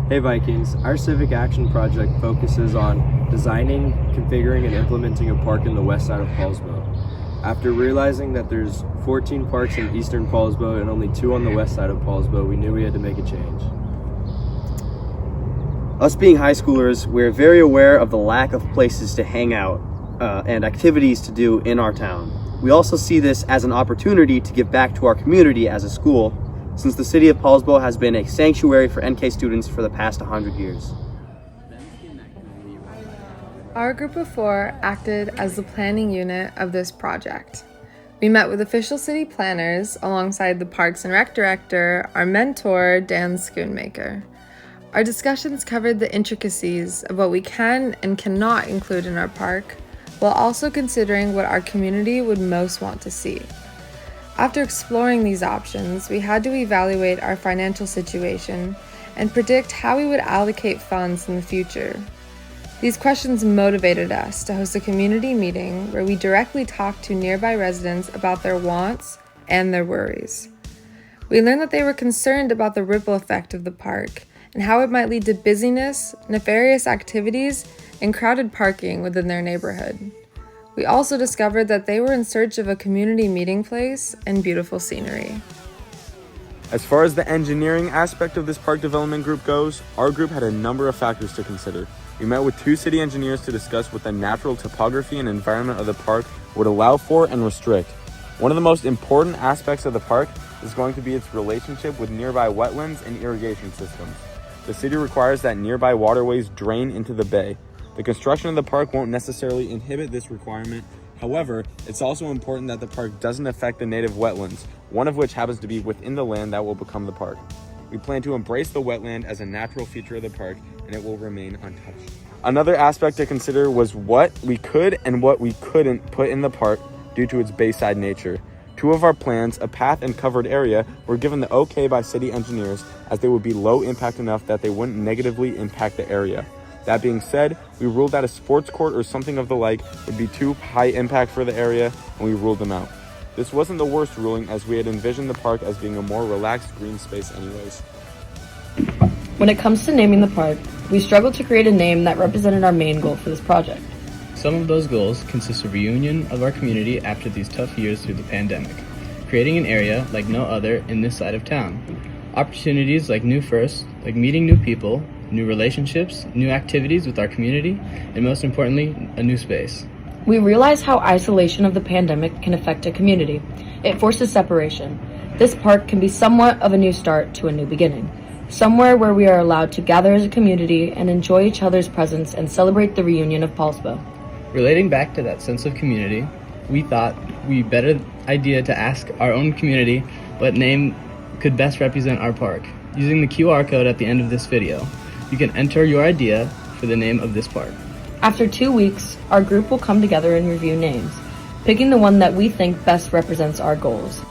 Hey Vikings, our civic action project focuses on designing, configuring, and implementing a park in the west side of Poulsbo. After realizing that there's 14 parks in eastern Poulsbo and only 2 on the west side of Poulsbo, we knew we had to make a change. Us being high schoolers, we're very aware of the lack of places to hang out and activities to do in our town. We also see this as an opportunity to give back to our community as a school, since the city of Poulsbo has been a sanctuary for NK students for the past 100 years. Our group of 4 acted as the planning unit of this project. We met with official city planners alongside the Parks and Rec director, our mentor, Dan Schoonmaker. Our discussions covered the intricacies of what we can and cannot include in our park, while also considering what our community would most want to see. After exploring these options, we had to evaluate our financial situation and predict how we would allocate funds in the future. These questions motivated us to host a community meeting where we directly talked to nearby residents about their wants and their worries. We learned that they were concerned about the ripple effect of the park and how it might lead to busyness, nefarious activities, and crowded parking within their neighborhood. We also discovered that they were in search of a community meeting place and beautiful scenery. As far as the engineering aspect of this park development group goes, our group had a number of factors to consider. We met with 2 city engineers to discuss what the natural topography and environment of the park would allow for and restrict. One of the most important aspects of the park is going to be its relationship with nearby wetlands and irrigation systems. The city requires that nearby waterways drain into the bay. The construction of the park won't necessarily inhibit this requirement. However, it's also important that the park doesn't affect the native wetlands, one of which happens to be within the land that will become the park. We plan to embrace the wetland as a natural feature of the park, and it will remain untouched. Another aspect to consider was what we could and what we couldn't put in the park due to its bayside nature. 2 of our plans, a path and covered area, were given the okay by city engineers as they would be low impact enough that they wouldn't negatively impact the area. That being said, we ruled that a sports court or something of the like would be too high impact for the area, and we ruled them out. This wasn't the worst ruling, as we had envisioned the park as being a more relaxed green space anyways. When it comes to naming the park, we struggled to create a name that represented our main goal for this project. Some of those goals consist of reunion of our community after these tough years through the pandemic, creating an area like no other in this side of town, opportunities like new firsts, like meeting new people, new relationships, new activities with our community, and most importantly, a new space. We realize how isolation of the pandemic can affect a community. It forces separation. This park can be somewhat of a new start to a new beginning, somewhere where we are allowed to gather as a community and enjoy each other's presence and celebrate the reunion of Poulsbo. Relating back to that sense of community, we thought we better idea to ask our own community what name could best represent our park. Using the QR code at the end of this video, you can enter your idea for the name of this park. After 2 weeks, our group will come together and review names, picking the one that we think best represents our goals.